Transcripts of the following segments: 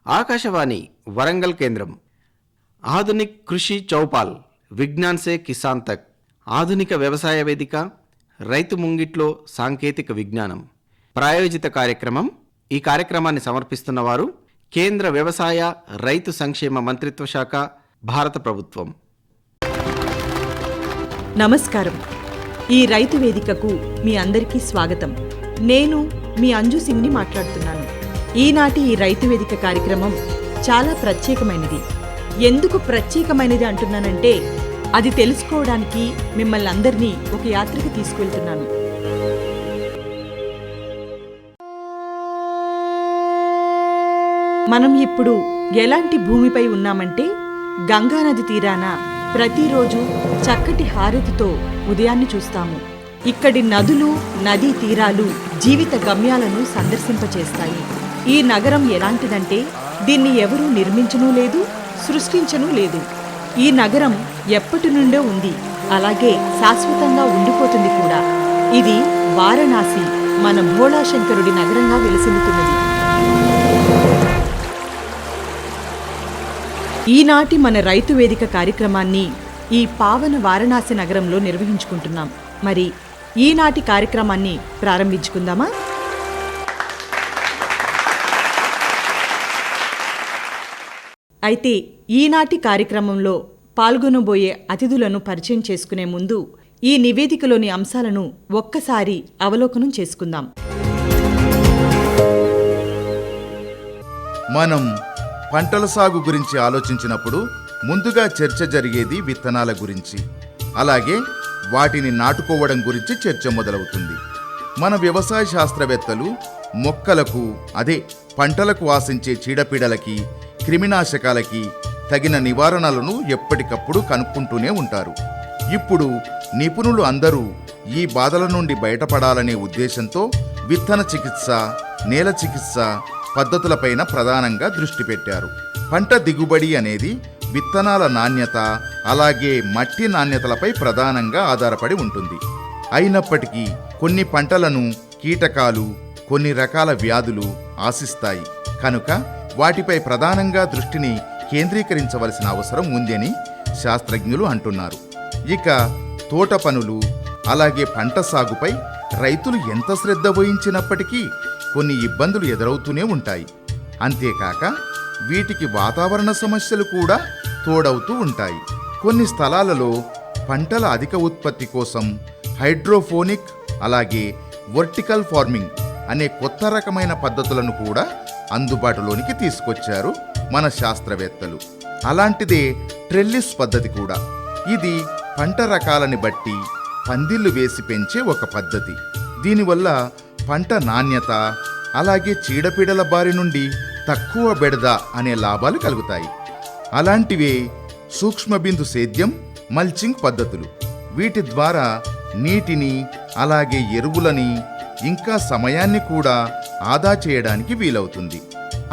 ఆకాశవాణి వరంగల్ కేంద్రం. ఆధునిక్ కృషి చౌపాల్, విజ్ఞాన్ సే కిసాన్ తక్. ఆధునిక వ్యవసాయ వేదిక, రైతు ముంగిట్లో సాంకేతిక విజ్ఞానం ప్రాయోజిత కార్యక్రమం. ఈ కార్యక్రమాన్ని సమర్పిస్తున్నవారు కేంద్ర వ్యవసాయ రైతు సంక్షేమ మంత్రిత్వ శాఖ, భారత ప్రభుత్వం. నమస్కారం. ఈ రైతు వేదికకు మీ అందరికీ స్వాగతం. నేను మీ అంజు సింగ్ని మాట్లాడుతున్నాను. ఈనాటి ఈ రైతు వేదిక కార్యక్రమం చాలా ప్రత్యేకమైనది. ఎందుకు ప్రత్యేకమైనది అంటున్నానంటే, అది తెలుసుకోవడానికి మిమ్మల్ని అందరినీ ఒక యాత్రకు తీసుకువెళ్తున్నాను. మనం ఇప్పుడు ఎలాంటి భూమిపై ఉన్నామంటే, గంగానది తీరాన ప్రతిరోజు చక్కటి హారతితో ఉదయాన్ని చూస్తాము. ఇక్కడి నదులు, నదీ తీరాలు జీవిత గమ్యాలను సందర్శింపచేస్తాయి. ఈ నగరం ఎలాంటిదంటే, దీన్ని ఎవరూ నిర్మించనూ లేదు, సృష్టించనూ లేదు. ఈ నగరం ఎప్పటి నుండో ఉంది, అలాగే శాశ్వతంగా ఉండిపోతుంది కూడా. ఇది వారణాసి, మన భోళాశంకరుడి నగరంగా వెలిసిల్లుతున్నది. ఈనాటి మన రైతు వేదిక కార్యక్రమాన్ని ఈ పావన వారణాసి నగరంలో నిర్వహించుకుంటున్నాం. మరి ఈనాటి కార్యక్రమాన్ని ప్రారంభించుకుందామా? అయితే ఈనాటి కార్యక్రమంలో పాల్గొనబోయే అతిథులను పరిచయం చేసుకునే ముందు ఈ నివేదికలోని అంశాలను ఒక్కసారి అవలోకనం చేసుకుందాం. మనం పంటల సాగు గురించి ఆలోచించినప్పుడు ముందుగా చర్చ జరిగేది విత్తనాల గురించి, అలాగే వాటిని నాటుకోవడం గురించి చర్చ మొదలవుతుంది. మన వ్యవసాయ శాస్త్రవేత్తలు మొక్కలకు, అదే పంటలకు ఆశించే చీడపీడలకి, క్రిమినాశకాలకి తగిన నివారణలను ఎప్పటికప్పుడు కనుక్కుంటూనే ఉంటారు. ఇప్పుడు నిపుణులు అందరూ ఈ బాధల నుండి బయటపడాలనే ఉద్దేశంతో విత్తన చికిత్స, నేల చికిత్స పద్ధతులపైన ప్రధానంగా దృష్టి పెట్టారు. పంట దిగుబడి అనేది విత్తనాల నాణ్యత, అలాగే మట్టి నాణ్యతలపై ప్రధానంగా ఆధారపడి ఉంటుంది. అయినప్పటికీ కొన్ని పంటలను కీటకాలు, కొన్ని రకాల వ్యాధులు ఆశిస్తాయి. కనుక వాటిపై ప్రధానంగా దృష్టిని కేంద్రీకరించవలసిన అవసరం ఉందని శాస్త్రజ్ఞులు అంటున్నారు. ఇక తోట పనులు, అలాగే పంట సాగుపై రైతులు ఎంత శ్రద్ధ వహించినప్పటికీ కొన్ని ఇబ్బందులు ఎదురవుతూనే ఉంటాయి. అంతేకాక వీటికి వాతావరణ సమస్యలు కూడా తోడవుతూ ఉంటాయి. కొన్ని స్థలాలలో పంటల అధిక ఉత్పత్తి కోసం హైడ్రోఫోనిక్, అలాగే వర్టికల్ ఫార్మింగ్ అనే కొత్త రకమైన పద్ధతులను కూడా అందుబాటులోనికి తీసుకొచ్చారు మన శాస్త్రవేత్తలు. అలాంటిదే ట్రెల్లిస్ పద్ధతి కూడా. ఇది పంట రకాలని బట్టి పందిళ్లు వేసి పెంచే ఒక పద్ధతి. దీనివల్ల పంట నాణ్యత, అలాగే చీడపీడల బారి నుండి తక్కువ బెడద అనే లాభాలు కలుగుతాయి. అలాంటివే సూక్ష్మబిందు సేద్యం, మల్చింగ్ పద్ధతులు. వీటి ద్వారా నీటిని, అలాగే ఎరువులని, ఇంకా సమయాన్ని కూడా ఆదా చేయడానికి వీలవుతుంది.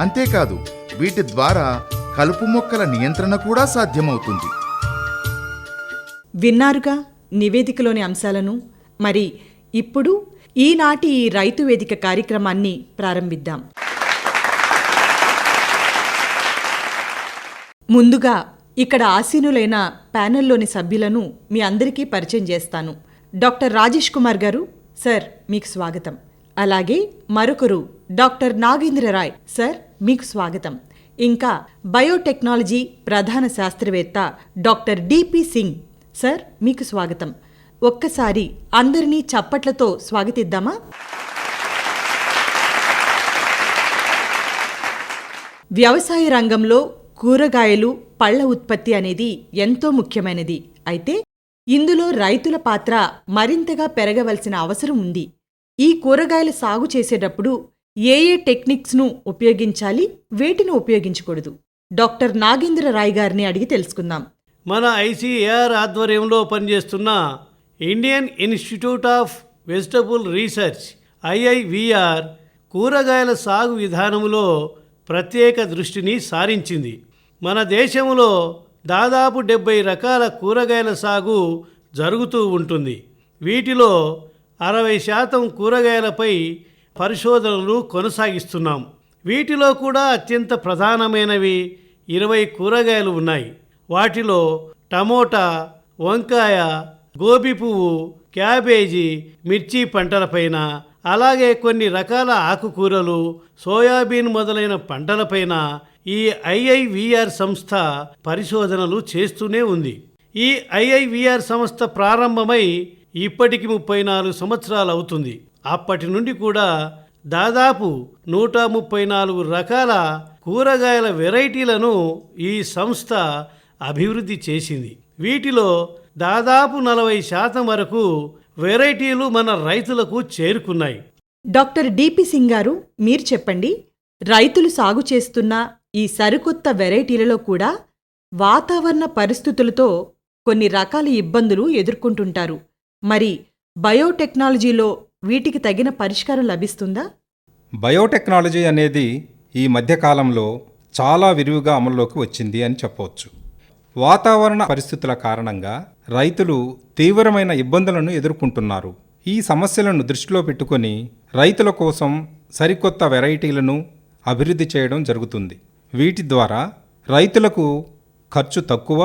అంతేకాదు వీటి ద్వారా కలుపు మొక్కల నియంత్రణ కూడా సాధ్యమవుతుంది. విన్నారుగా నివేదికలోని అంశాలను. మరి ఇప్పుడు ఈనాటి ఈ రైతు వేదిక కార్యక్రమాన్ని ప్రారంభిద్దాం. ముందుగా ఇక్కడ ఆసీనులైన ప్యానెల్లోని సభ్యులను మీ అందరికీ పరిచయం చేస్తాను. డాక్టర్ రాజేష్ కుమార్ గారు, సార్ మీకు స్వాగతం. అలాగే మరొకరు డాక్టర్ నాగేంద్ర రాయ్, సార్ మీకు స్వాగతం. ఇంకా బయోటెక్నాలజీ ప్రధాన శాస్త్రవేత్త డాక్టర్ డిపి సింగ్, సార్ మీకు స్వాగతం. ఒక్కసారి అందరినీ చప్పట్లతో స్వాగతిద్దామా? వ్యవసాయ రంగంలో కూరగాయలు, పళ్ల ఉత్పత్తి అనేది ఎంతో ముఖ్యమైనది. అయితే ఇందులో రైతుల పాత్ర మరింతగా పెరగవలసిన అవసరం ఉంది. ఈ కూరగాయల సాగు చేసేటప్పుడు ఏ టెక్నిక్స్ను ఉపయోగించాలి, వేటిని ఉపయోగించకూడదు? డాక్టర్ నాగేంద్ర రాయ్ గారిని అడిగి తెలుసుకుందాం. మన ఐసీఏఆర్ ఆధ్వర్యంలో పనిచేస్తున్న Indian institute of vegetable research IIVR కూరగాయల సాగు విధానంలో ప్రత్యేక దృష్టిని సారించింది. మన దేశంలో దాదాపు 70 రకాల కూరగాయల సాగు జరుగుతూ ఉంటుంది. వీటిలో 60% కూరగాయలపై పరిశోధనలు కొనసాగిస్తున్నాం. వీటిలో కూడా అత్యంత ప్రధానమైనవి 20 కూరగాయలు ఉన్నాయి. వాటిలో టమోటా, వంకాయ, గోబీ పువ్వు, క్యాబేజీ, మిర్చి పంటలపైన, అలాగే కొన్ని రకాల ఆకుకూరలు, సోయాబీన్ మొదలైన పంటలపైన ఈ ఐఐవిఆర్ సంస్థ పరిశోధనలు చేస్తూనే ఉంది. ఈ ఐఐవిఆర్ సంస్థ ప్రారంభమై ఇప్పటికి 34 సంవత్సరాలు అవుతుంది. అప్పటి నుండి కూడా దాదాపు 134 రకాల కూరగాయల వెరైటీలను ఈ సంస్థ అభివృద్ధి చేసింది. వీటిలో దాదాపు 40% వరకు వెరైటీలు మన రైతులకు చేరుకున్నాయి. డాక్టర్ డిపి సింగ్ గారు, మీరు చెప్పండి, రైతులు సాగు చేస్తున్న ఈ సరికొత్త వెరైటీలలో కూడా వాతావరణ పరిస్థితులతో కొన్ని రకాల ఇబ్బందులు ఎదుర్కొంటుంటారు. మరి బయోటెక్నాలజీలో వీటికి తగిన పరిష్కారం లభిస్తుందా? బయోటెక్నాలజీ అనేది ఈ మధ్యకాలంలో చాలా విరివిగా అమల్లోకి వచ్చింది అని చెప్పవచ్చు. వాతావరణ పరిస్థితుల కారణంగా రైతులు తీవ్రమైన ఇబ్బందులను ఎదుర్కొంటున్నారు. ఈ సమస్యలను దృష్టిలో పెట్టుకొని రైతుల కోసం సరికొత్త వెరైటీలను అభివృద్ధి చేయడం జరుగుతుంది. వీటి ద్వారా రైతులకు ఖర్చు తక్కువ,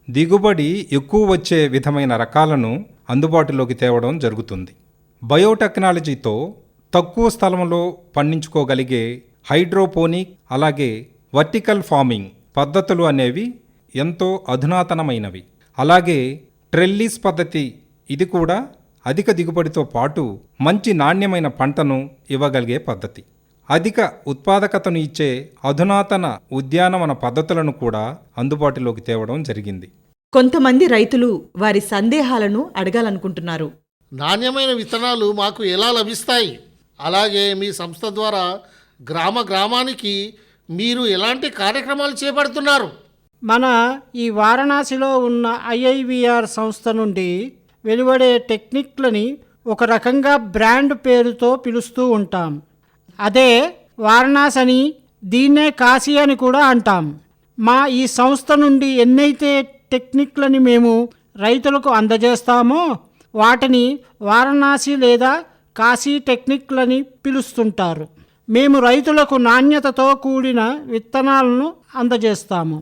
దిగుబడి ఎక్కువ వచ్చే విధమైన రకాలను అందుబాటులోకి తేవడం జరుగుతుంది. బయోటెక్నాలజీతో తక్కువ స్థలంలో పండించుకోగలిగే హైడ్రోపోనిక్, అలాగే వర్టికల్ ఫార్మింగ్ పద్ధతులు అనేవి ఎంతో అధునాతనమైనవి. అలాగే ట్రెల్లిస్ పద్ధతి, ఇది కూడా అధిక దిగుబడితో పాటు మంచి నాణ్యమైన పంటను ఇవ్వగలిగే పద్ధతి. అధిక ఉత్పాదకతను ఇచ్చే అధునాతన ఉద్యానవన పద్ధతులను కూడా అందుబాటులోకి తేవడం జరిగింది. కొంతమంది రైతులు వారి సందేహాలను అడగాలనుకుంటున్నారు. నాణ్యమైన విత్తనాలు మాకు ఎలా లభిస్తాయి? అలాగే మీ సంస్థ ద్వారా గ్రామానికి మీరు ఎలాంటి కార్యక్రమాలు చేపడుతున్నారు? మన ఈ వారణాసిలో ఉన్న ఐఐవిఆర్ సంస్థ నుండి వెలువడే టెక్నిక్లని ఒక రకంగా బ్రాండ్ పేరుతో పిలుస్తూ ఉంటాం. అదే వారణాసి అని, దీన్నే కాశీ అని కూడా అంటాం. మా ఈ సంస్థ నుండి ఎన్నైతే టెక్నిక్లని మేము రైతులకు అందజేస్తామో వాటిని వారణాసి లేదా కాశీ టెక్నిక్లని పిలుస్తుంటారు. మేము రైతులకు నాణ్యతతో కూడిన విత్తనాలను అందజేస్తాము.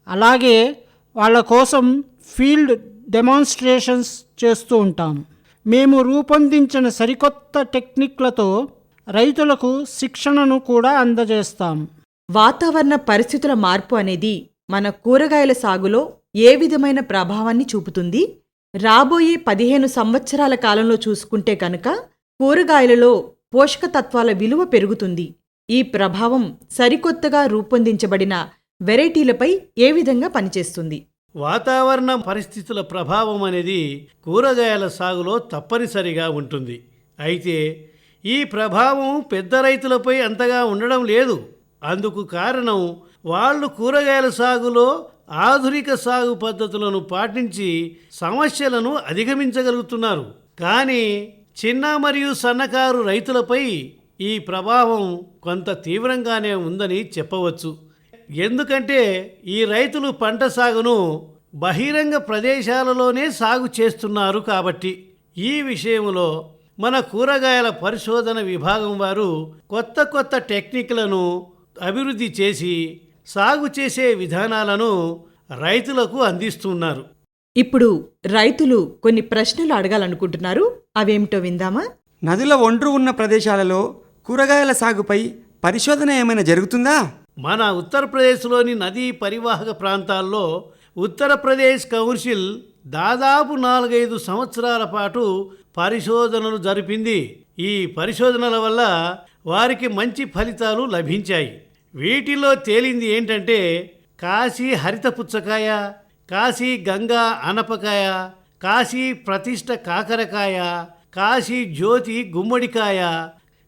అలాగే వాళ్ళ కోసం ఫీల్డ్ డెమాన్స్ట్రేషన్స్ చేస్తూ ఉంటాం. మేము రూపొందించిన సరికొత్త టెక్నిక్లతో రైతులకు శిక్షణను కూడా అందజేస్తాం. వాతావరణ పరిస్థితుల మార్పు అనేది మన కూరగాయల సాగులో ఏ విధమైన ప్రభావాన్ని చూపుతుంది? రాబోయే 15 సంవత్సరాల కాలంలో చూసుకుంటే కనుక కూరగాయలలో పోషకతత్వాల విలువ పెరుగుతుంది. ఈ ప్రభావం సరికొత్తగా రూపొందించబడిన వెరైటీలపై ఏ విధంగా పనిచేస్తుంది? వాతావరణ పరిస్థితుల ప్రభావం అనేది కూరగాయల సాగులో తప్పనిసరిగా ఉంటుంది. అయితే ఈ ప్రభావం పెద్ద రైతులపై అంతగా ఉండడం లేదు. అందుకు కారణం వాళ్ళు కూరగాయల సాగులో ఆధునిక సాగు పద్ధతులను పాటించి సమస్యలను అధిగమించగలుగుతున్నారు. కానీ చిన్న మరియు సన్నకారు రైతులపై ఈ ప్రభావం కొంత తీవ్రంగానే ఉందని చెప్పవచ్చు. ఎందుకంటే ఈ రైతులు పంట సాగును బహిరంగ ప్రదేశాలలోనే సాగు చేస్తున్నారు కాబట్టి. ఈ విషయంలో మన కూరగాయల పరిశోధన విభాగం వారు కొత్త టెక్నిక్లను అభివృద్ధి చేసి సాగు చేసే విధానాలను రైతులకు అందిస్తున్నారు. ఇప్పుడు రైతులు కొన్ని ప్రశ్నలు అడగాలనుకుంటున్నారు. అవేమిటో విందామా? నదుల ఒండ్రు ఉన్న ప్రదేశాలలో కూరగాయల సాగుపై పరిశోధన ఏమైనా జరుగుతుందా? మన ఉత్తరప్రదేశ్లోని నదీ పరివాహక ప్రాంతాల్లో ఉత్తరప్రదేశ్ కౌన్సిల్ దాదాపు 4-5 సంవత్సరాల పాటు పరిశోధనలు జరిపింది. ఈ పరిశోధనల వల్ల వారికి మంచి ఫలితాలు లభించాయి. వీటిలో తేలింది ఏంటంటే కాశీ హరిత పుచ్చకాయ, కాశీ గంగా అనపకాయ, కాశీ ప్రతిష్ట కాకరకాయ, కాశీ జ్యోతి గుమ్మడికాయ,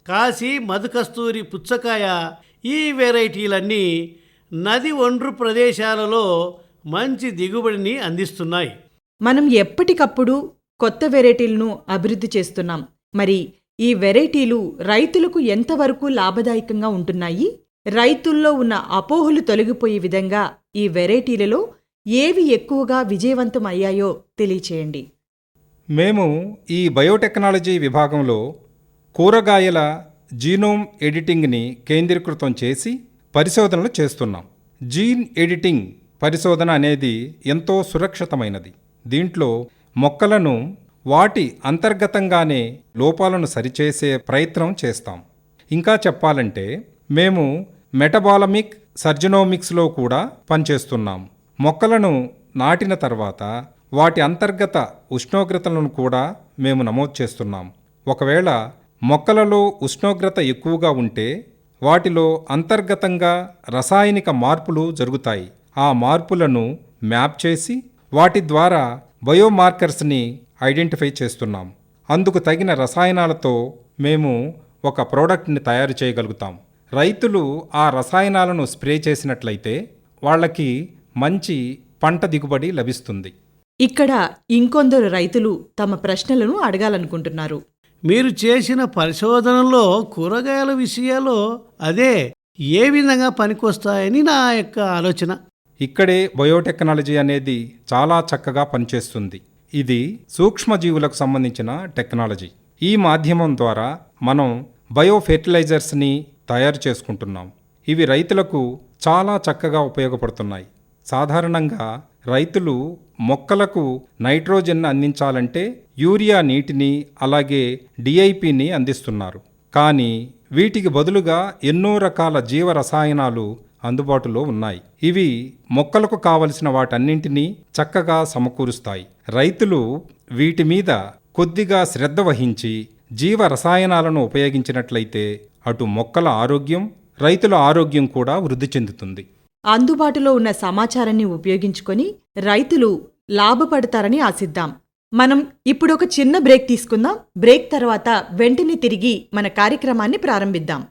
కాశీ మధుకస్తూరి పుచ్చకాయ, ఈ వెరైటీలన్నీ నది ఒండ్రు ప్రదేశాలలో మంచి దిగుబడిని అందిస్తున్నాయి. మనం ఎప్పటికప్పుడు కొత్త వెరైటీలను అభివృద్ధి చేస్తున్నాం. మరి ఈ వెరైటీలు రైతులకు ఎంతవరకు లాభదాయకంగా ఉంటున్నాయి? రైతుల్లో ఉన్న అపోహలు తొలగిపోయే విధంగా ఈ వెరైటీలలో ఏవి ఎక్కువగా విజయవంతం అయ్యాయో తెలియచేయండి. మేము ఈ బయోటెక్నాలజీ విభాగంలో కూరగాయల జీనోమ్ ఎడిటింగ్ని కేంద్రీకృతం చేసి పరిశోధనలు చేస్తున్నాం. జీన్ ఎడిటింగ్ పరిశోధన అనేది ఎంతో సురక్షితమైనది. దీంట్లో మొక్కలను వాటి అంతర్గతంగానే లోపాలను సరిచేసే ప్రయత్నం చేస్తాం. ఇంకా చెప్పాలంటే మేము మెటబాలమిక్ సర్జనోమిక్స్లో కూడా పనిచేస్తున్నాం. మొక్కలను నాటిన తర్వాత వాటి అంతర్గత ఉష్ణోగ్రతలను కూడా మేము నమోదు చేస్తున్నాం. ఒకవేళ మొక్కలలో ఉష్ణోగ్రత ఎక్కువగా ఉంటే వాటిలో అంతర్గతంగా రసాయనిక మార్పులు జరుగుతాయి. ఆ మార్పులను మ్యాప్ చేసి వాటి ద్వారా బయోమార్కర్స్ని ఐడెంటిఫై చేస్తున్నాం. అందుకు తగిన రసాయనాలతో మేము ఒక ప్రోడక్ట్ని తయారు చేయగలుగుతాం. రైతులు ఆ రసాయనాలను స్ప్రే చేసినట్లయితే వాళ్ళకి మంచి పంట దిగుబడి లభిస్తుంది. ఇక్కడ ఇంకొందరు రైతులు తమ ప్రశ్నలను అడగాలనుకుంటున్నారు. మీరు చేసిన పరిశోధనలో కూరగాయల విషయాల్లో అదే ఏ విధంగా పనికొస్తాయని నా యొక్క ఆలోచన. ఇక్కడే బయోటెక్నాలజీ అనేది చాలా చక్కగా పనిచేస్తుంది. ఇది సూక్ష్మజీవులకు సంబంధించిన టెక్నాలజీ. ఈ మాధ్యమం ద్వారా మనం బయోఫెర్టిలైజర్స్ని తయారు చేసుకుంటున్నాం. ఇవి రైతులకు చాలా చక్కగా ఉపయోగపడుతున్నాయి. సాధారణంగా రైతులు మొక్కలకు నైట్రోజన్ అందించాలంటే యూరియా నీటిని అలాగే డిఐపిని అందిస్తున్నారు. కానీ వీటికి బదులుగా ఎన్నో రకాల జీవ రసాయనాలు అందుబాటులో ఉన్నాయి. ఇవి మొక్కలకు కావలసిన వాటన్నింటినీ చక్కగా సమకూరుస్తాయి. రైతులు వీటి మీద కొద్దిగా శ్రద్ధ వహించి జీవ రసాయనాలను ఉపయోగించినట్లయితే అటు మొక్కల ఆరోగ్యం, రైతుల ఆరోగ్యం కూడా వృద్ధి చెందుతుంది. అందుబాటులో ఉన్న సమాచారాన్ని ఉపయోగించుకొని రైతులు లాభపడతారని ఆశిద్దాం. మనం ఇప్పుడు ఒక చిన్న బ్రేక్ తీసుకుందాం. బ్రేక్ తర్వాత వెంటనే తిరిగి మన కార్యక్రమాన్ని ప్రారంభిద్దాం.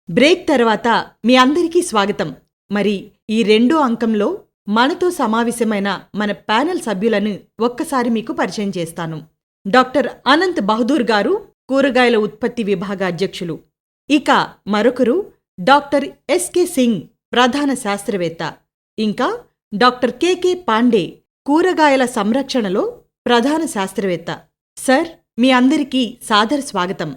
బ్రేక్ తర్వాత మీ అందరికీ స్వాగతం. మరి ఈ రెండో అంకంలో మనతో సమావేశమైన మన ప్యానెల్ సభ్యులను ఒక్కసారి మీకు పరిచయం చేస్తాను. డాక్టర్ అనంత్ బహదూర్ గారు, కూరగాయల ఉత్పత్తి విభాగ అధ్యక్షులు. ఇక మరొకరు డాక్టర్ ఎస్కే సింగ్, ప్రధాన శాస్త్రవేత్త. ఇంకా డాక్టర్ కెకే పాండే, కూరగాయల సంరక్షణలో ప్రధాన శాస్త్రవేత్త. సార్, మీ అందరికీ సాదర స్వాగతం.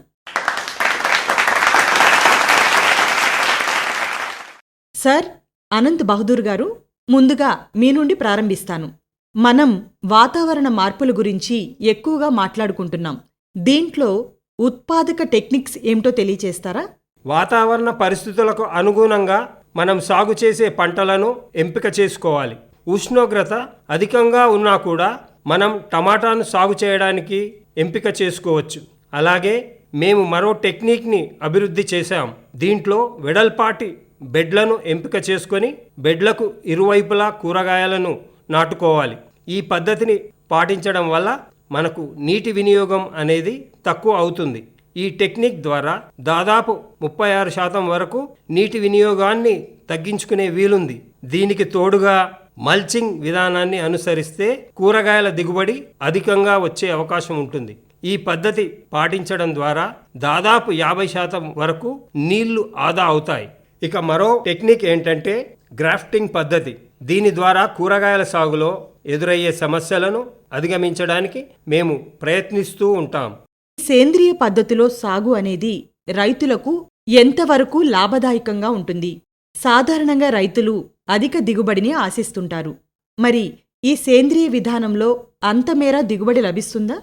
సార్ అనంత్ బహదూర్ గారు, ముందుగా మీ నుండి ప్రారంభిస్తాను. మనం వాతావరణ మార్పుల గురించి ఎక్కువగా మాట్లాడుకుంటున్నాం. దీంట్లో ఉత్పాదక టెక్నిక్స్ ఏమిటో తెలియచేస్తారా? వాతావరణ పరిస్థితులకు అనుగుణంగా మనం సాగు చేసే పంటలను ఎంపిక చేసుకోవాలి. ఉష్ణోగ్రత అధికంగా ఉన్నా కూడా మనం టమాటాను సాగు చేయడానికి ఎంపిక చేసుకోవచ్చు. అలాగే మేము మరో టెక్నిక్ని అభివృద్ధి చేశాం. దీంట్లో వెడల్పాటి బెడ్లను ఎంపిక చేసుకొని బెడ్లకు ఇరువైపులా కూరగాయలను నాటుకోవాలి. ఈ పద్ధతిని పాటించడం వల్ల మనకు నీటి వినియోగం అనేది తక్కువ అవుతుంది. ఈ టెక్నిక్ ద్వారా దాదాపు 36% వరకు నీటి వినియోగాన్ని తగ్గించుకునే వీలుంది. దీనికి తోడుగా మల్చింగ్ విధానాన్ని అనుసరిస్తే కూరగాయల దిగుబడి అధికంగా వచ్చే అవకాశం ఉంటుంది. ఈ పద్ధతి పాటించడం ద్వారా దాదాపు 50% వరకు నీళ్లు ఆదా అవుతాయి. ఇక మరో టెక్నిక్ ఏంటంటే గ్రాఫ్టింగ్ పద్ధతి. దీని ద్వారా కూరగాయల సాగులో ఎదురయ్యే సమస్యలను అధిగమించడానికి మేము ప్రయత్నిస్తూ ఉంటాం. సేంద్రియ పద్ధతిలో సాగు అనేది రైతులకు ఎంతవరకు లాభదాయకంగా ఉంటుంది? సాధారణంగా రైతులు అధిక దిగుబడిని ఆశిస్తుంటారు. మరి ఈ సేంద్రియ విధానంలో అంతమేర దిగుబడి లభిస్తుందా?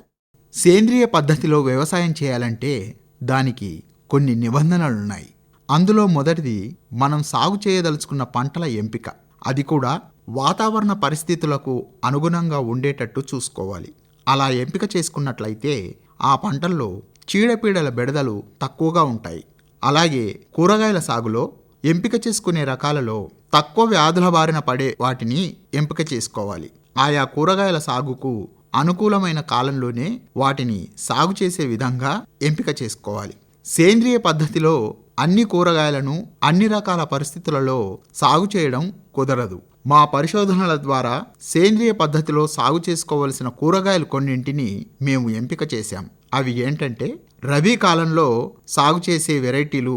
సేంద్రియ పద్ధతిలో వ్యవసాయం చేయాలంటే దానికి కొన్ని నిబంధనలున్నాయి. అందులో మొదటిది మనం సాగు చేయదలుచుకున్న పంటల ఎంపిక. అది కూడా వాతావరణ పరిస్థితులకు అనుగుణంగా ఉండేటట్టు చూసుకోవాలి. అలా ఎంపిక చేసుకున్నట్లయితే ఆ పంటల్లో చీడపీడల బెడదలు తక్కువగా ఉంటాయి. అలాగే కూరగాయల సాగులో ఎంపిక చేసుకునే రకాలలో తక్కువ వ్యాధుల బారిన పడే వాటిని ఎంపిక చేసుకోవాలి. ఆయా కూరగాయల సాగుకు అనుకూలమైన కాలంలోనే వాటిని సాగు చేసే విధంగా ఎంపిక చేసుకోవాలి. సేంద్రియ పద్ధతిలో అన్ని కూరగాయలను అన్ని రకాల పరిస్థితులలో సాగు చేయడం కుదరదు. మా పరిశోధనల ద్వారా సేంద్రియ పద్ధతిలో సాగు చేసుకోవలసిన కూరగాయలు కొన్నింటిని మేము ఎంపిక చేశాం. అవి ఏంటంటే రబీ కాలంలో సాగు చేసే వెరైటీలు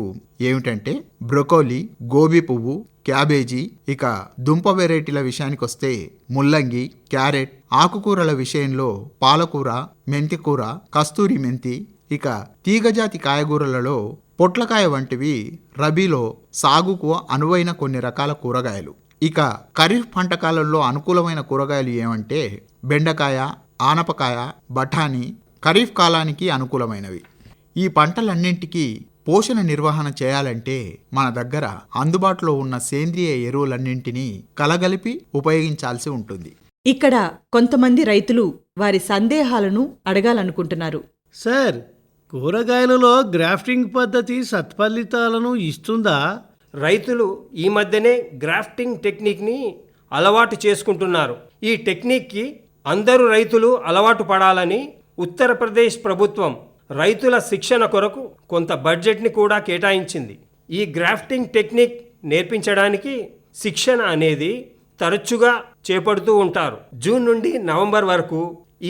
ఏమిటంటే బ్రొకోలీ, గోబీ పువ్వు, క్యాబేజీ, ఇక దుంప వెరైటీల విషయానికొస్తే ముల్లంగి, క్యారెట్, ఆకుకూరల విషయంలో పాలకూర, మెంతికూర, కస్తూరి మెంతి, ఇక తీగజాతి కాయగూరలలో పొట్లకాయ వంటివి రబీలో సాగుకు అనువైన కొన్ని రకాల కూరగాయలు. ఇక ఖరీఫ్ పంట కాలంలో అనుకూలమైన కూరగాయలు ఏమంటే బెండకాయ, ఆనపకాయ, బఠానీ ఖరీఫ్ కాలానికి అనుకూలమైనవి. ఈ పంటలన్నింటికీ పోషణ నిర్వహణ చేయాలంటే మన దగ్గర అందుబాటులో ఉన్న సేంద్రియ ఎరువులన్నింటినీ కలగలిపి ఉపయోగించాల్సి ఉంటుంది. ఇక్కడ కొంతమంది రైతులు వారి సందేహాలను అడగాలనుకుంటున్నారు. సార్, కూరగాయలలో గ్రాఫ్టింగ్ పద్ధతి సత్ఫలితాలను ఇస్తుందా? రైతులు ఈ మధ్యనే గ్రాఫ్టింగ్ టెక్నిక్ని అలవాటు చేసుకుంటున్నారు. ఈ టెక్నిక్కి అందరూ రైతులు అలవాటు పడాలని ఉత్తరప్రదేశ్ ప్రభుత్వం రైతుల శిక్షణ కొరకు కొంత బడ్జెట్ని కూడా కేటాయించింది. ఈ గ్రాఫ్టింగ్ టెక్నిక్ నేర్పించడానికి శిక్షణ అనేది తరచుగా చేపడుతూ ఉంటారు. జూన్ నుండి నవంబర్ వరకు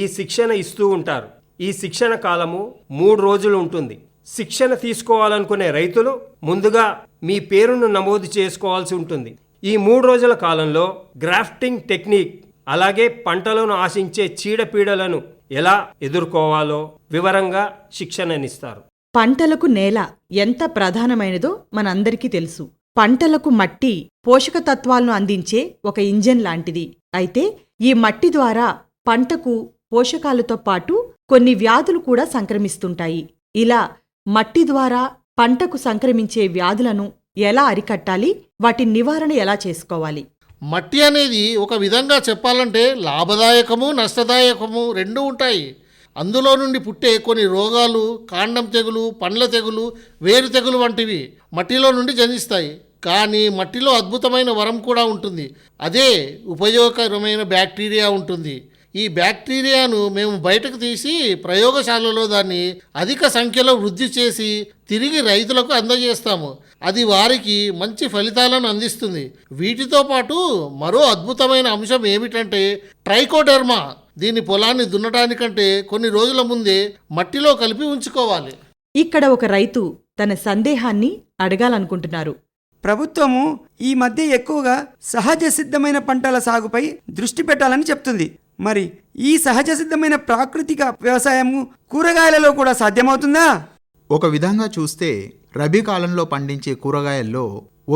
ఈ శిక్షణ ఇస్తూ ఉంటారు. ఈ శిక్షణ కాలము 3 రోజులు ఉంటుంది. శిక్షణ తీసుకోవాలనుకునే రైతులు ముందుగా మీ పేరును నమోదు చేసుకోవాల్సి ఉంటుంది. ఈ 3 రోజుల కాలంలో గ్రాఫ్టింగ్ టెక్నిక్ అలాగే పంటలను ఆశించే చీడపీడలను ఎలా ఎదుర్కోవాలో వివరంగా శిక్షణనిస్తారు. పంటలకు నేల ఎంత ప్రధానమైనదో మనందరికీ తెలుసు. పంటలకు మట్టి పోషక తత్వాలను అందించే ఒక ఇంజన్ లాంటిది. అయితే ఈ మట్టి ద్వారా పంటకు పోషకాలతో పాటు కొన్ని వ్యాధులు కూడా సంక్రమిస్తుంటాయి. ఇలా మట్టి ద్వారా పంటకు సంక్రమించే వ్యాధులను ఎలా అరికట్టాలి, వాటి నివారణ ఎలా చేసుకోవాలి? మట్టి అనేది ఒక విధంగా చెప్పాలంటే లాభదాయకము, నష్టదాయకము రెండూ ఉంటాయి. అందులో నుండి పుట్టే కొన్ని రోగాలు, కాండం తెగులు, పండ్ల తెగులు, వేరు తెగులు వంటివి మట్టిలో నుండి జనిస్తాయి. కానీ మట్టిలో అద్భుతమైన వరం కూడా ఉంటుంది. అదే ఉపయోగకరమైన బ్యాక్టీరియా ఉంటుంది. ఈ బ్యాక్టీరియాను మేము బయటకు తీసి ప్రయోగశాలలో దాన్ని అధిక సంఖ్యలో వృద్ధి చేసి తిరిగి రైతులకు అందజేస్తాము. అది వారికి మంచి ఫలితాలను అందిస్తుంది. వీటితో పాటు మరో అద్భుతమైన అంశం ఏమిటంటే ట్రైకోడెర్మా. దీని పొలాన్ని దున్నటానికంటే కొన్ని రోజుల ముందే మట్టిలో కలిపి ఉంచుకోవాలి. ఇక్కడ ఒక రైతు తన సందేహాన్ని అడగాలనుకుంటున్నారు. ప్రభుత్వము ఈ మధ్య ఎక్కువగా సహజ సిద్ధమైన పంటల సాగుపై దృష్టి పెట్టాలని చెప్తుంది. మరి ఈ సహజ సిద్ధమైన ప్రాకృతిక వ్యవసాయము కూరగాయలలో కూడా సాధ్యమవుతుందా? ఒక విధంగా చూస్తే రబీ కాలంలో పండించే కూరగాయల్లో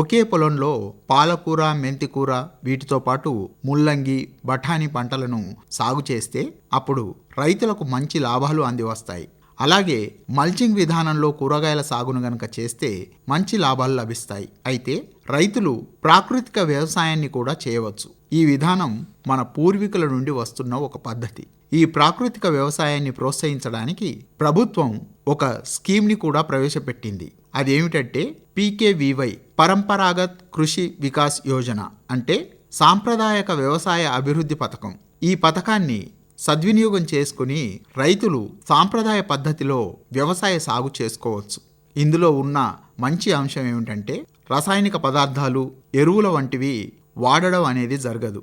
ఒకే పొలంలో పాలకూర, మెంతికూర, వీటితో పాటు ముల్లంగి, బఠానీ పంటలను సాగు చేస్తే అప్పుడు రైతులకు మంచి లాభాలు అందివస్తాయి. అలాగే మల్చింగ్ విధానంలో కూరగాయల సాగును గనక చేస్తే మంచి లాభాలు లభిస్తాయి. అయితే రైతులు ప్రాకృతిక వ్యవసాయాన్ని కూడా చేయవచ్చు. ఈ విధానం మన పూర్వీకుల నుండి వస్తున్న ఒక పద్ధతి. ఈ ప్రాకృతిక వ్యవసాయాన్ని ప్రోత్సహించడానికి ప్రభుత్వం ఒక స్కీమ్ని కూడా ప్రవేశపెట్టింది. అదేమిటంటే PKVY, పరంపరాగత్ కృషి వికాస్ యోజన, అంటే సాంప్రదాయక వ్యవసాయ అభివృద్ధి పథకం. ఈ పథకాన్ని సద్వినియోగం చేసుకుని రైతులు సాంప్రదాయ పద్ధతిలో వ్యవసాయ సాగు చేసుకోవచ్చు. ఇందులో ఉన్న మంచి అంశం ఏమిటంటే రసాయనిక పదార్థాలు, ఎరువుల వంటివి వాడడం అనేది జరగదు.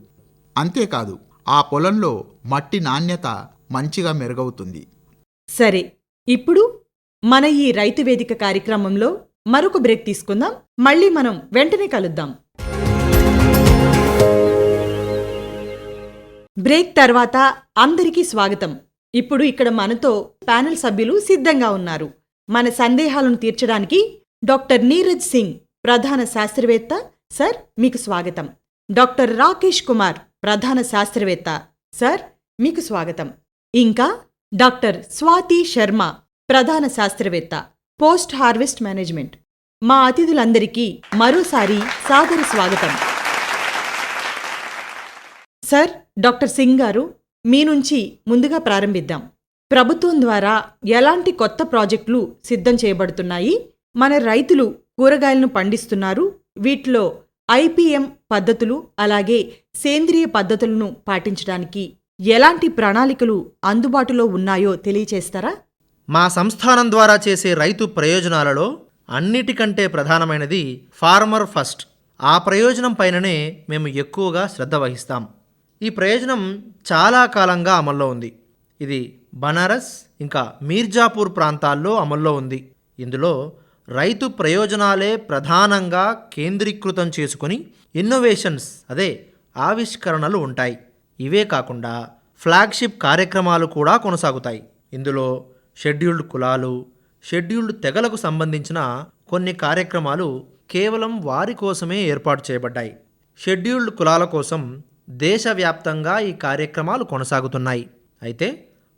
అంతేకాదు ఆ పొలంలో మట్టి నాణ్యత మంచిగా మెరుగవుతుంది. సరే, ఇప్పుడు మన ఈ రైతు వేదిక కార్యక్రమంలో మరొక బ్రేక్ తీసుకుందాం. మళ్ళీ మనం వెంటనే కలుద్దాం. బ్రేక్ తర్వాత అందరికీ స్వాగతం. ఇప్పుడు ఇక్కడ మనతో ప్యానెల్ సభ్యులు సిద్ధంగా ఉన్నారు. మన సందేహాలను తీర్చడానికి డాక్టర్ నీరజ్ సింగ్, ప్రధాన శాస్త్రవేత్త. సార్, మీకు స్వాగతం. డాక్టర్ రాకేష్ కుమార్, ప్రధాన శాస్త్రవేత్త. సార్, మీకు స్వాగతం. ఇంకా డాక్టర్ స్వాతి శర్మ, ప్రధాన శాస్త్రవేత్త, పోస్ట్ హార్వెస్ట్ మేనేజ్మెంట్. మా అతిథులందరికీ మరోసారి సాదర స్వాగతం. సార్, డాక్టర్ సింగ్ గారు, మీ నుంచి ముందుగా ప్రారంభిద్దాం. ప్రభుత్వం ద్వారా ఎలాంటి కొత్త ప్రాజెక్టులు సిద్ధం చేయబడుతున్నాయి? మన రైతులు కూరగాయలను పండిస్తున్నారు. వీటిలో IPM పద్ధతులు అలాగే సేంద్రియ పద్ధతులను పాటించడానికి ఎలాంటి ప్రణాళికలు అందుబాటులో ఉన్నాయో తెలియచేస్తారా? మా సంస్థానం ద్వారా చేసే రైతు ప్రయోజనాలలో అన్నిటికంటే ప్రధానమైనది ఫార్మర్ ఫస్ట్. ఆ ప్రయోజనం పైననే మేము ఎక్కువగా శ్రద్ధ వహిస్తాం. ఈ ప్రయోజనం చాలా కాలంగా అమల్లో ఉంది. ఇది బనారస్ ఇంకా మీర్జాపూర్ ప్రాంతాల్లో అమల్లో ఉంది. ఇందులో రైతు ప్రయోజనాలే ప్రధానంగా కేంద్రీకృతం చేసుకుని ఇన్నోవేషన్స్ ఆవిష్కరణలు ఉంటాయి. ఇవే కాకుండా ఫ్లాగ్షిప్ కార్యక్రమాలు కూడా కొనసాగుతాయి. ఇందులో షెడ్యూల్డ్ కులాలు, షెడ్యూల్డ్ తెగలకు సంబంధించిన కొన్ని కార్యక్రమాలు కేవలం వారి కోసమే ఏర్పాటు చేయబడ్డాయి. షెడ్యూల్డ్ కులాల కోసం దేశవ్యాప్తంగా ఈ కార్యక్రమాలు కొనసాగుతున్నాయి. అయితే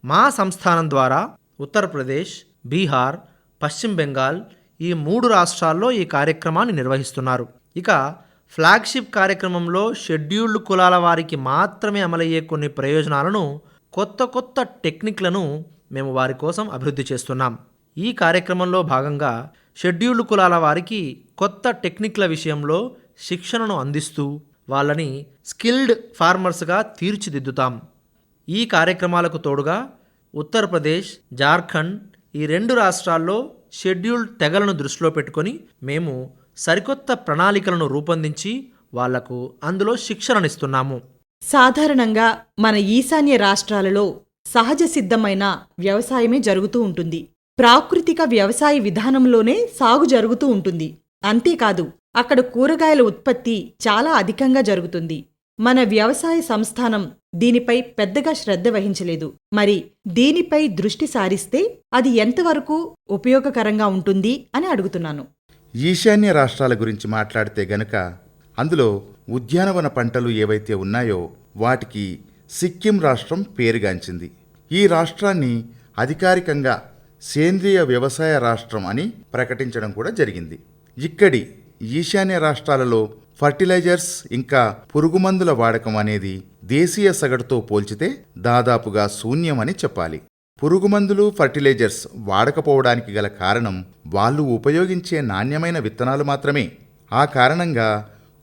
మా సంస్థానం ద్వారా ఉత్తరప్రదేశ్, బీహార్, పశ్చిమ బెంగాల్ ఈ 3 రాష్ట్రాల్లో ఈ కార్యక్రమాన్ని నిర్వహిస్తున్నారు. ఇక ఫ్లాగ్షిప్ కార్యక్రమంలో షెడ్యూల్డ్ కులాల వారికి మాత్రమే అమలయ్యే కొన్ని ప్రయోజనాలను, కొత్త టెక్నిక్లను మేము వారి కోసం అభివృద్ధి చేస్తున్నాం. ఈ కార్యక్రమంలో భాగంగా షెడ్యూల్డ్ కులాల వారికి కొత్త టెక్నిక్ల విషయంలో శిక్షణను అందిస్తూ వాళ్ళని స్కిల్డ్ ఫార్మర్స్గా తీర్చిదిద్దుతాం. ఈ కార్యక్రమాలకు తోడుగా ఉత్తరప్రదేశ్, జార్ఖండ్ ఈ 2 రాష్ట్రాల్లో షెడ్యూల్డ్ తెగలను దృష్టిలో పెట్టుకొని మేము సరికొత్త ప్రణాళికలను రూపొందించి వాళ్లకు అందులో శిక్షణనిస్తున్నాము. సాధారణంగా మన ఈశాన్య రాష్ట్రాలలో సహజ సిద్ధమైన వ్యవసాయమే జరుగుతూ ఉంటుంది. ప్రాకృతిక వ్యవసాయ విధానంలోనే సాగు జరుగుతూ ఉంటుంది. అంతేకాదు అక్కడ కూరగాయల ఉత్పత్తి చాలా అధికంగా జరుగుతుంది. మన వ్యవసాయ సంస్థానం దీనిపై పెద్దగా శ్రద్ధ వహించలేదు. మరి దీనిపై దృష్టి సారిస్తే అది ఎంతవరకు ఉపయోగకరంగా ఉంటుంది అని అడుగుతున్నాను. ఈశాన్య రాష్ట్రాల గురించి మాట్లాడితే గనుక అందులో ఉద్యానవన పంటలు ఏవైతే ఉన్నాయో వాటికి సిక్కిం రాష్ట్రం పేరుగాంచింది. ఈ రాష్ట్రాన్ని అధికారికంగా సేంద్రియ వ్యవసాయ రాష్ట్రం అని ప్రకటించడం కూడా జరిగింది. ఇక్కడి ఈశాన్య రాష్ట్రాలలో ఫర్టిలైజర్స్ ఇంకా పురుగుమందుల వాడకం అనేది దేశీయ సగటుతో పోల్చితే దాదాపుగా శూన్యమని చెప్పాలి. పురుగుమందులు, ఫర్టిలైజర్స్ వాడకపోవడానికి గల కారణం వాళ్ళు ఉపయోగించే నాణ్యమైన విత్తనాలు మాత్రమే. ఆ కారణంగా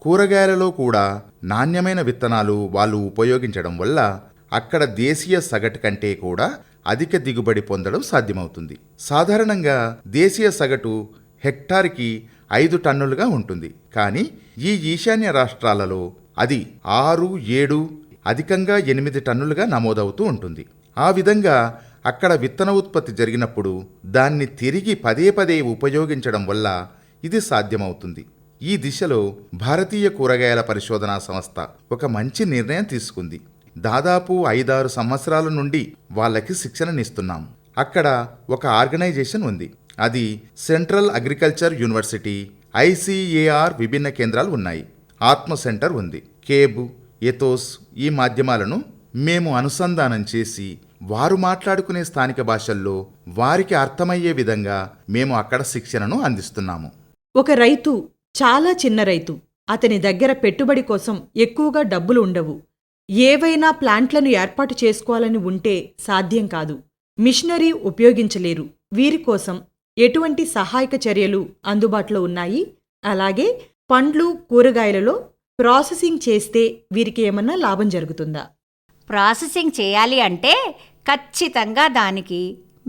కూరగాయలలో కూడా నాణ్యమైన విత్తనాలు వాళ్ళు ఉపయోగించడం వల్ల అక్కడ దేశీయ సగటు కంటే కూడా అధిక దిగుబడి పొందడం సాధ్యమవుతుంది. సాధారణంగా దేశీయ సగటు హెక్టార్కి 5 టన్నులుగా ఉంటుంది. కానీ ఈ ఈశాన్య రాష్ట్రాలలో అది 6, 7 అధికంగా 8 టన్నులుగా నమోదవుతూ ఉంటుంది. ఆ విధంగా అక్కడ విత్తన ఉత్పత్తి జరిగినప్పుడు దాన్ని తిరిగి పదే ఉపయోగించడం వల్ల ఇది సాధ్యమవుతుంది. ఈ దిశలో భారతీయ కూరగాయల పరిశోధనా సంస్థ ఒక మంచి నిర్ణయం తీసుకుంది. దాదాపు 5-6 సంవత్సరాల నుండి వాళ్ళకి శిక్షణనిస్తున్నాం. అక్కడ ఒక ఆర్గనైజేషన్ ఉంది. అది సెంట్రల్ అగ్రికల్చర్ యూనివర్సిటీ, ICAR విభిన్న కేంద్రాలు ఉన్నాయి. ఆత్మ సెంటర్ ఉంది. కేబ్, ఎథోస్ ఈ మాధ్యమాలను మేము అనుసంధానం చేసి వారు మాట్లాడుకునే స్థానిక భాషల్లో వారికి అర్థమయ్యే విధంగా మేము అక్కడ శిక్షణను అందిస్తున్నాము. ఒక రైతు చాలా చిన్న రైతు. అతని దగ్గర పెట్టుబడి కోసం ఎక్కువగా డబ్బులు ఉండవు. ఏవైనా ప్లాంట్లను ఏర్పాటు చేసుకోవాలని ఉంటే సాధ్యం కాదు. మిషనరీ ఉపయోగించలేరు. వీరి కోసం ఎటువంటి సహాయక చర్యలు అందుబాటులో ఉన్నాయి? అలాగే పండ్లు, కూరగాయలలో ప్రాసెసింగ్ చేస్తే వీరికి ఏమన్నా లాభం జరుగుతుందా? ప్రాసెసింగ్ చేయాలి అంటే ఖచ్చితంగా దానికి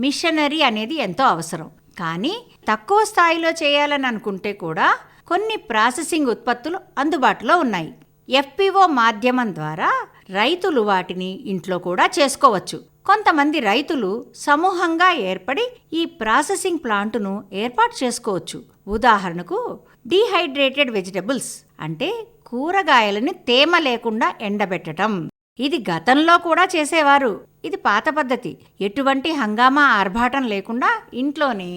మిషనరీ అనేది ఎంతో అవసరం. కానీ తక్కువ స్థాయిలో చేయాలని అనుకుంటే కూడా కొన్ని ప్రాసెసింగ్ ఉత్పత్తులు అందుబాటులో ఉన్నాయి. FPO మాధ్యమం ద్వారా రైతులు వాటిని ఇంట్లో కూడా చేసుకోవచ్చు. కొంతమంది రైతులు సమూహంగా ఏర్పడి ఈ ప్రాసెసింగ్ ప్లాంటును ఏర్పాటు చేసుకోవచ్చు. ఉదాహరణకు డీహైడ్రేటెడ్ వెజిటబుల్స్ అంటే కూరగాయలని తేమ లేకుండా ఎండబెట్టడం. ఇది గతంలో కూడా చేసేవారు. ఇది పాత పద్ధతి. ఎటువంటి హంగామా ఆర్భాటం లేకుండా ఇంట్లోనే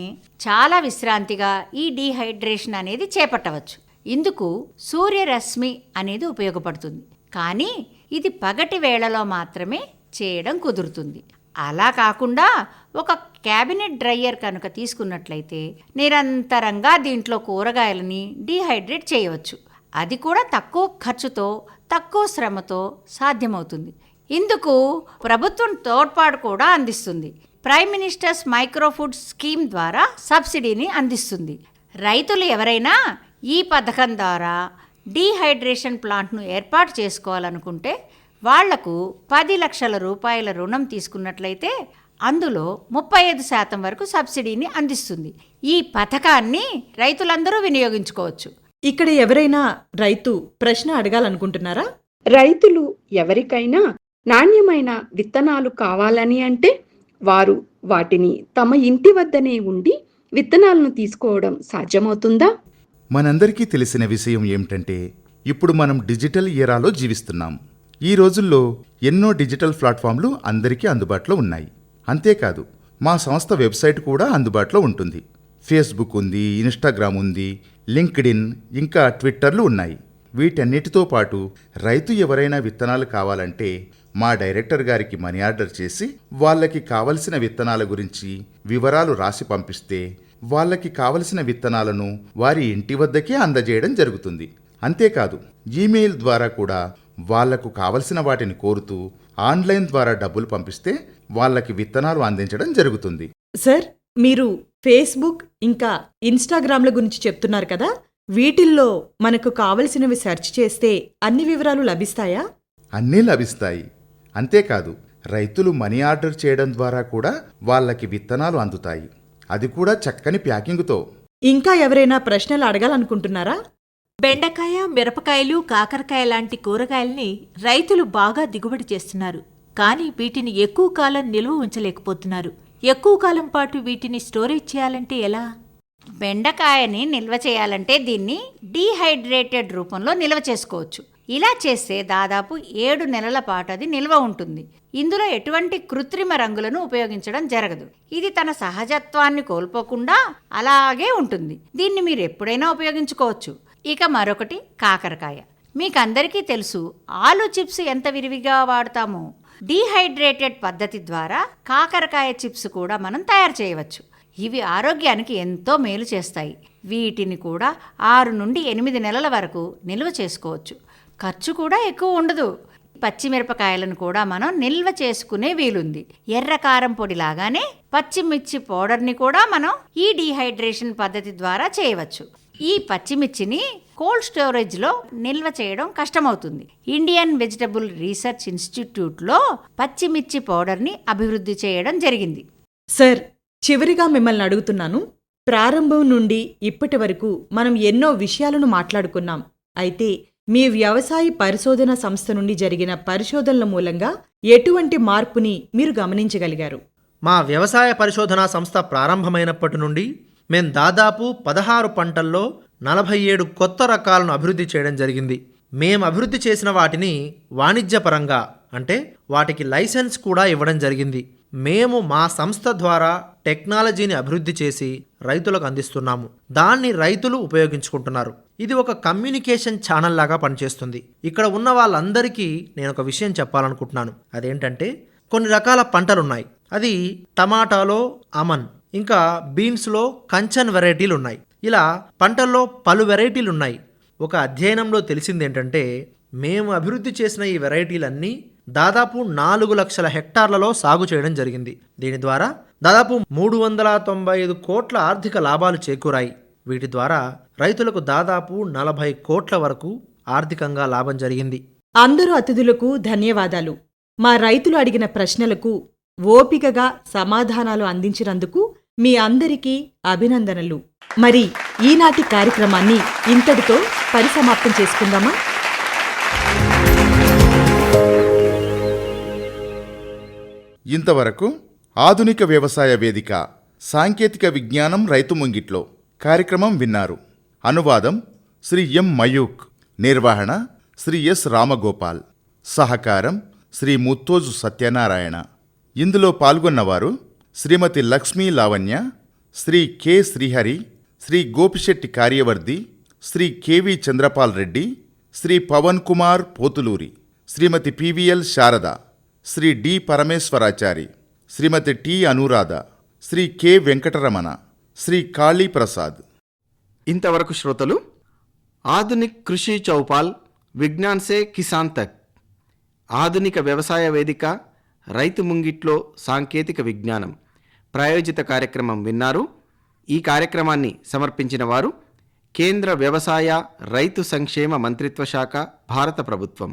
చాలా విశ్రాంతిగా ఈ డీహైడ్రేషన్ అనేది చేపట్టవచ్చు. ఇందుకు సూర్యరశ్మి అనేది ఉపయోగపడుతుంది. కానీ ఇది పగటి వేళలో మాత్రమే చేయడం కుదురుతుంది. అలా కాకుండా ఒక క్యాబినెట్ డ్రైయర్ కనుక తీసుకున్నట్లయితే నిరంతరంగా దీంట్లో కూరగాయలని డీహైడ్రేట్ చేయవచ్చు. అది కూడా తక్కువ ఖర్చుతో, తక్కువ శ్రమతో సాధ్యమవుతుంది. ఇందుకు ప్రభుత్వం తోడ్పాటు కూడా అందిస్తుంది. ప్రైమ్ మినిస్టర్స్ మైక్రోఫుడ్ స్కీమ్ ద్వారా సబ్సిడీని అందిస్తుంది. రైతులు ఎవరైనా ఈ పథకం ద్వారా డీహైడ్రేషన్ ప్లాంట్ను ఏర్పాటు చేసుకోవాలనుకుంటే వాళ్లకు 10 లక్షల రూపాయల రుణం తీసుకున్నట్లయితే అందులో 35% వరకు సబ్సిడీని అందిస్తుంది. ఈ పథకాన్ని రైతులందరూ వినియోగించుకోవచ్చు. ఇక్కడ ఎవరైనా రైతు ప్రశ్న అడగాలనుకుంటున్నారా? రైతులు ఎవరికైనా నాణ్యమైన విత్తనాలు కావాలని అంటే వారు వాటిని తమ ఇంటి వద్దనే ఉండి విత్తనాలను తీసుకోవడం సాధ్యమవుతుందా? మనందరికీ తెలిసిన విషయం ఏమిటంటే ఇప్పుడు మనం డిజిటల్ ఎరాలో జీవిస్తున్నాం. ఈ రోజుల్లో ఎన్నో డిజిటల్ ప్లాట్ఫామ్లు అందరికీ అందుబాటులో ఉన్నాయి. అంతేకాదు మా సంస్థ వెబ్సైట్ కూడా అందుబాటులో ఉంటుంది. ఫేస్బుక్ ఉంది, ఇన్స్టాగ్రామ్ ఉంది, లింక్డ్ఇన్ ఇంకా ట్విట్టర్లు ఉన్నాయి. వీటన్నిటితో పాటు రైతు ఎవరైనా విత్తనాలు కావాలంటే మా డైరెక్టర్ గారికి మనీ ఆర్డర్ చేసి వాళ్ళకి కావలసిన విత్తనాల గురించి వివరాలు రాసి పంపిస్తే వాళ్ళకి కావలసిన విత్తనాలను వారి ఇంటి వద్దకే అందజేయడం జరుగుతుంది. అంతేకాదు ఈమెయిల్ ద్వారా కూడా వాళ్లకు కావలసిన వాటిని కోరుతూ ఆన్లైన్ ద్వారా డబ్బులు పంపిస్తే వాళ్ళకి విత్తనాలు అందించడం జరుగుతుంది. సార్, మీరు ఫేస్బుక్ ఇంకా ఇన్స్టాగ్రామ్ల గురించి చెప్తున్నారు కదా, వీటిల్లో మనకు కావలసినవి సెర్చ్ చేస్తే అన్ని వివరాలు లభిస్తాయా? అన్నీ లభిస్తాయి. అంతేకాదు రైతులు మనీ ఆర్డర్ చేయడం ద్వారా కూడా వాళ్ళకి విత్తనాలు అందుతాయి. అది కూడా చక్కని ప్యాకింగుతో. ఇంకా ఎవరైనా ప్రశ్నలు అడగాలనుకుంటున్నారా? బెండకాయ, మిరపకాయలు, కాకరకాయ లాంటి కూరగాయల్ని రైతులు బాగా దిగుబడి చేస్తున్నారు. కానీ వీటిని ఎక్కువ కాలం నిల్వ ఉంచలేకపోతున్నారు. ఎక్కువ కాలం పాటు వీటిని స్టోరేజ్ చేయాలంటే ఎలా? బెండకాయని నిల్వ చేయాలంటే దీన్ని డీహైడ్రేటెడ్ రూపంలో నిల్వ చేసుకోవచ్చు. ఇలా చేస్తే దాదాపు 7 నెలల పాటు అది నిల్వ ఉంటుంది. ఇందులో ఎటువంటి కృత్రిమ రంగులను ఉపయోగించడం జరగదు. ఇది తన సహజత్వాన్ని కోల్పోకుండా అలాగే ఉంటుంది. దీన్ని మీరు ఎప్పుడైనా ఉపయోగించుకోవచ్చు. ఇక మరొకటి కాకరకాయ. మీకందరికీ తెలుసు, ఆలు చిప్స్ ఎంత విరివిగా వాడతామో డీహైడ్రేటెడ్ పద్ధతి ద్వారా కాకరకాయ చిప్స్ కూడా మనం తయారు చేయవచ్చు. ఇవి ఆరోగ్యానికి ఎంతో మేలు చేస్తాయి. వీటిని కూడా 6 నుండి 8 నెలల వరకు నిల్వ చేసుకోవచ్చు. ఖర్చు కూడా ఎక్కువ ఉండదు. పచ్చిమిరపకాయలను కూడా మనం నిల్వ చేసుకునే వీలుంది. ఎర్రకారం పొడి లాగానే పచ్చిమిర్చి పౌడర్ని కూడా మనం ఈ డీహైడ్రేషన్ పద్ధతి ద్వారా చేయవచ్చు. ఈ పచ్చిమిర్చిని కోల్డ్ స్టోరేజ్లో నిల్వ చేయడం కష్టమవుతుంది. ఇండియన్ వెజిటబుల్ రీసెర్చ్ ఇన్స్టిట్యూట్లో పచ్చిమిర్చి పౌడర్ని అభివృద్ధి చేయడం జరిగింది. సార్, చివరిగా మిమ్మల్ని అడుగుతున్నాను. ప్రారంభం నుండి ఇప్పటి వరకు మనం ఎన్నో విషయాలను మాట్లాడుకున్నాం. అయితే మీ వ్యవసాయ పరిశోధన సంస్థ నుండి జరిగిన పరిశోధనల మూలంగా ఎటువంటి మార్పుని మీరు గమనించగలిగారు? మా వ్యవసాయ పరిశోధనా సంస్థ ప్రారంభమైనప్పటి నుండి మేం దాదాపు 16 పంటల్లో 47 కొత్త రకాలను అభివృద్ధి చేయడం జరిగింది. మేం అభివృద్ధి చేసిన వాటిని వాణిజ్యపరంగా అంటే వాటికి లైసెన్స్ కూడా ఇవ్వడం జరిగింది. మేము మా సంస్థ ద్వారా టెక్నాలజీని అభివృద్ధి చేసి రైతులకు అందిస్తున్నాము. దాన్ని రైతులు ఉపయోగించుకుంటున్నారు. ఇది ఒక కమ్యూనికేషన్ ఛానల్ లాగా పనిచేస్తుంది. ఇక్కడ ఉన్న వాళ్ళందరికీ నేను ఒక విషయం చెప్పాలనుకుంటున్నాను. అదేంటంటే కొన్ని రకాల పంటలున్నాయి. అది టమాటాలో అమన్, ఇంకా బీన్స్లో కంచన్ వెరైటీలు ఉన్నాయి. ఇలా పంటల్లో పలు వెరైటీలు ఉన్నాయి. ఒక అధ్యయనంలో తెలిసింది ఏంటంటే మేము అభివృద్ధి చేసిన ఈ వెరైటీలన్నీ దాదాపు 4 లక్షల హెక్టార్లలో సాగు చేయడం జరిగింది. దీని ద్వారా దాదాపు 395 కోట్ల ఆర్థిక లాభాలు చేకూరాయి. వీటి ద్వారా రైతులకు దాదాపు 40 కోట్ల వరకు ఆర్థికంగా లాభం జరిగింది. అందరూ అతిథులకు ధన్యవాదాలు. మా రైతులు అడిగిన ప్రశ్నలకు ఓపికగా సమాధానాలు అందించినందుకు మీ అందరికీ అభినందనలు. మరి ఈనాటి కార్యక్రమాన్ని ఇంతటితో పరిసమాప్తం చేసుకుందామా? ఇంతవరకు ఆధునిక వ్యవసాయ వేదిక సాంకేతిక విజ్ఞానం రైతు ముంగిట్లో కార్యక్రమం విన్నారు. అనువాదం శ్రీ ఎం మయూక్, నిర్వహణ శ్రీ ఎస్ రామగోపాల్, సహకారం శ్రీ ముత్తోజు సత్యనారాయణ. ఇందులో పాల్గొన్నవారు శ్రీమతి లక్ష్మీ లావణ్య, శ్రీ కె శ్రీహరి, శ్రీ గోపిశెట్టి కార్యవర్ధి, శ్రీ కెవి చంద్రపాల్ రెడ్డి, శ్రీ పవన్ కుమార్ పోతులూరి, శ్రీమతి పివిఎల్ శారద, శ్రీ డి పరమేశ్వరాచారి, శ్రీమతి టి అనురాధ, శ్రీ కె వెంకటరమణ, శ్రీ కాళీ ప్రసాద్. ఇంతవరకు శ్రోతలు ఆధునిక్ కృషి చౌపాల్ విజ్ఞాన్ సే కిసాన్ తక్, ఆధునిక వ్యవసాయ వేదిక రైతు ముంగిట్లో సాంకేతిక విజ్ఞానం ప్రాయోజిత కార్యక్రమం విన్నారు. ఈ కార్యక్రమాన్ని సమర్పించిన వారు కేంద్ర వ్యవసాయ రైతు సంక్షేమ మంత్రిత్వ శాఖ, భారత ప్రభుత్వం.